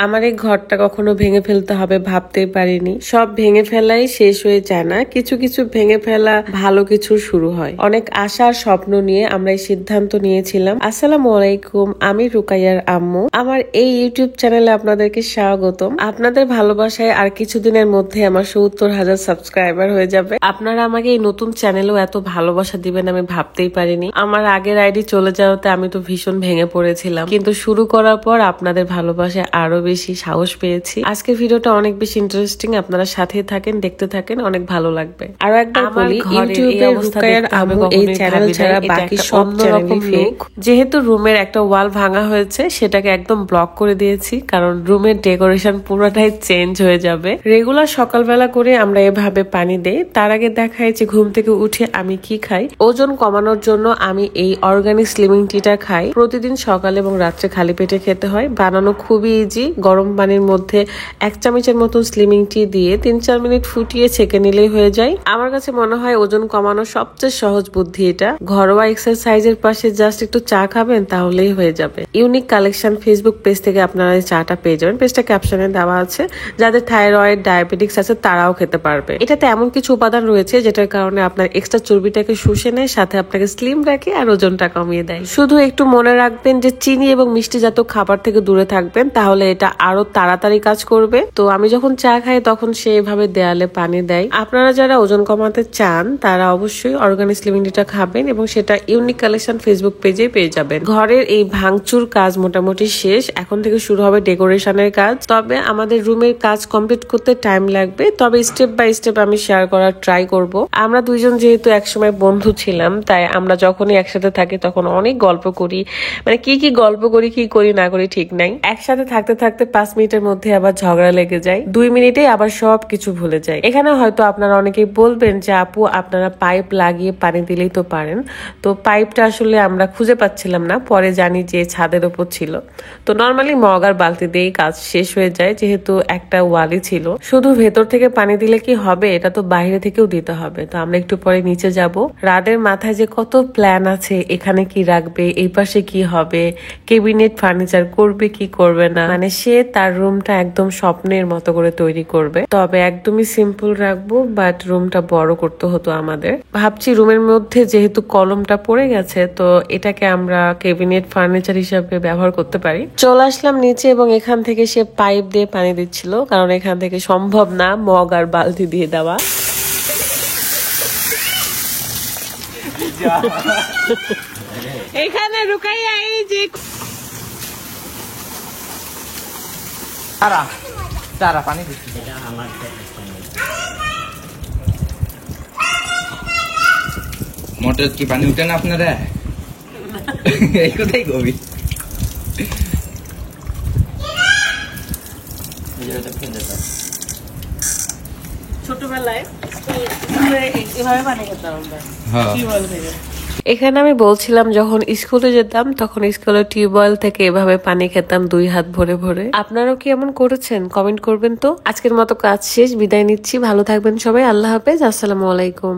আমার এই ঘরটা কখনো ভেঙে ফেলতে হবে ভাবতেই পারিনি। সব ভেঙে ফেলাই শেষ হয়ে যায় না, কিছু কিছু ভেঙে ফেলা ভালো কিছু শুরু হয়। অনেক আশা আর স্বপ্ন নিয়ে আমরা এই সিদ্ধান্ত নিয়েছিলাম। আসসালামু আলাইকুম, আমি রুকাইয়ার আম্মু। আমার এই ইউটিউব চ্যানেলে আপনাদেরকে স্বাগতম। আপনাদের ভালোবাসায় আর কিছুদিনের মধ্যে আমার ৭০,০০০ সাবস্ক্রাইবার হয়ে যাবে। আপনারা আমাকে এই নতুন চ্যানেলেও এত ভালোবাসা দিবেন আমি ভাবতেই পারিনি। আমার আগের আইডি চলে যাওয়াতে আমি তো ভীষণ ভেঙে পড়েছিলাম, কিন্তু শুরু করার পর আপনাদের ভালোবাসায় আরো বেশি সাহস পেয়েছি। আজকের ভিডিওটা অনেক বেশি ইন্টারেস্টিং, আপনারা সাথে থাকেন, দেখতে থাকেন, অনেক ভালো লাগবে। আরো একবার বলি, ইউটিউবে রুকাইয়ার আম্মু এই চ্যানেল ছাড়া বাকি সব চ্যানেলই ফেক। যেহেতু রুমের একটা ওয়াল ভাঙা হয়েছে, সেটাকে একদম ব্লক করে দিয়েছি, কারণ রুমের ডেকোরেশন পুরোটাই চেঞ্জ হয়ে যাবে। রেগুলার সকালবেলা করে আমরা এভাবে পানি দেই। তার আগে দেখাই যে ঘুম থেকে উঠে আমি কি খাই। ওজন কমানোর জন্য আমি এই অর্গানিক স্লিমিং টিটা খাই। প্রতিদিন সকালে এবং রাত্রে খালি পেটে খেতে হয়। বানানো খুবই ইজি। গরম পানির মধ্যে 1 চামচের মতো স্লিমিং টি দিয়ে 3-4 মিনিট ফুটিয়ে ছেঁকে নিলেই হয়ে যায়। আমার কাছে মনে হয় ওজন কমানোর সবচেয়ে সহজ বুদ্ধি এটা। ঘরোয়া এক্সারসাইজের পাশে জাস্ট একটু চা খাবেন, তাহলেই হয়ে যাবে। ইউনিক কালেকশন ফেসবুক পেজ থেকে আপনারা এই চাটা পেয়ে যাবেন। পেজটা ক্যাপশনে দেওয়া আছে। যাদের থাইরয়েড, ডায়াবেটিক্স আছে তারাও খেতে পারবে। এটাতে এমন কিছু উপাদান রয়েছে যেটার কারণে আপনার এক্সট্রা চর্বিটাকে শুষে নেয়, সাথে আপনাকে স্লিম রাখে আর ওজনটা কমিয়ে দেয়। শুধু একটু মনে রাখবেন যে চিনি এবং মিষ্টি জাতীয় খাবার থেকে দূরে থাকবেন, তাহলে এটা আরো তাড়াতাড়ি কাজ করবে। তো আমি যখন চা খাই তখন সেভাবে দেয়ালে পানি দেয়। আপনারা যারা ওজন কমাতে চান তারা অবশ্যই অর্গানিক স্লিমিং টিটা খাবেন, এবং সেটা ইউনিক কালেকশন ফেসবুক পেজে পেয়ে যাবেন। ঘরের এই ভাঙচুর কাজ মোটামুটি শেষ, এখন থেকে শুরু হবে ডেকোরেশনের কাজ। তবে আমাদের রুমের কাজ কমপ্লিট করতে টাইম লাগবে, তবে স্টেপ বাই স্টেপ আমি শেয়ার করার ট্রাই করব। আমরা দুইজন যেহেতু একসময় বন্ধু ছিলাম, তাই আমরা যখনই একসাথে থাকি তখন অনেক গল্প করি। মানে কি গল্প করি, কি করি না করি ঠিক নাই। একসাথে থাকতে থাকতে 5 মিনিটের মধ্যে আবার ঝগড়া লেগে যায়, 2 মিনিটে আবার সবকিছু ভুলে যায়। এখানে হয়তো আপনারা অনেকেই বলবেন যে আপু আপনারা পাইপ লাগিয়ে পানি দিলেই তো পারেন। তো পাইপটা আসলে আমরা খুঁজে পাচ্ছিলাম না, পরে জানি যে ছাদের উপর ছিল। তো নর্মালি মগ আর বালতি দিয়েই কাজ শেষ হয়ে যায়, যেহেতু একটা ওয়ালই ছিল। শুধু ভেতর থেকে পানি দিলে কি হবে, এটা তো বাইরে থেকেও দিতে হবে। তো আমরা একটু পরে নিচে যাব। রাদের মাথায় যে কত প্ল্যান আছে, এখানে কি রাখবে, এই পাশে কি হবে, ক্যাবিনেট ফার্নিচার করবে কি করবে না, মানে সে তার রুমটা একদম স্বপ্নের মতো করে তৈরি করবে। তবে একদমই সিম্পল রাখবো, বাট রুমটা বড় করতে হতো আমাদের। ভাবছি রুমের মধ্যে যেহেতু কলমটা পড়ে গেছে, তো এটাকে আমরা ক্যাবিনেট ফার্নিচার হিসাবে ব্যবহার করতে পারি। চলে আসলাম নিচে, এবং এখান থেকে সে পাইপ দিয়ে পানি দিচ্ছিল, কারণ এখান থেকে সম্ভব না মগ আর বালতি দিয়ে দেওয়া। এখানে রুকাইয়া এই যে পানি দিচ্ছি, মোটর কি পানি উঠে না আপনারা? এই কথাই কবি। ছোটবেলায় এভাবে পানি খেতাম আমরা। এখানে আমি বলছিলাম যখন স্কুলে যেতাম তখন স্কুলের টিউবওয়েল থেকে এভাবে পানি খেতাম 2 হাত ভরে ভরে। আপনারাও কি এমন করেছেন? কমেন্ট করবেন তো। আজকের মতো কাজ শেষ, বিদায় নিচ্ছি। ভালো থাকবেন সবাই, আল্লাহ হাফেজ, আসসালামু আলাইকুম।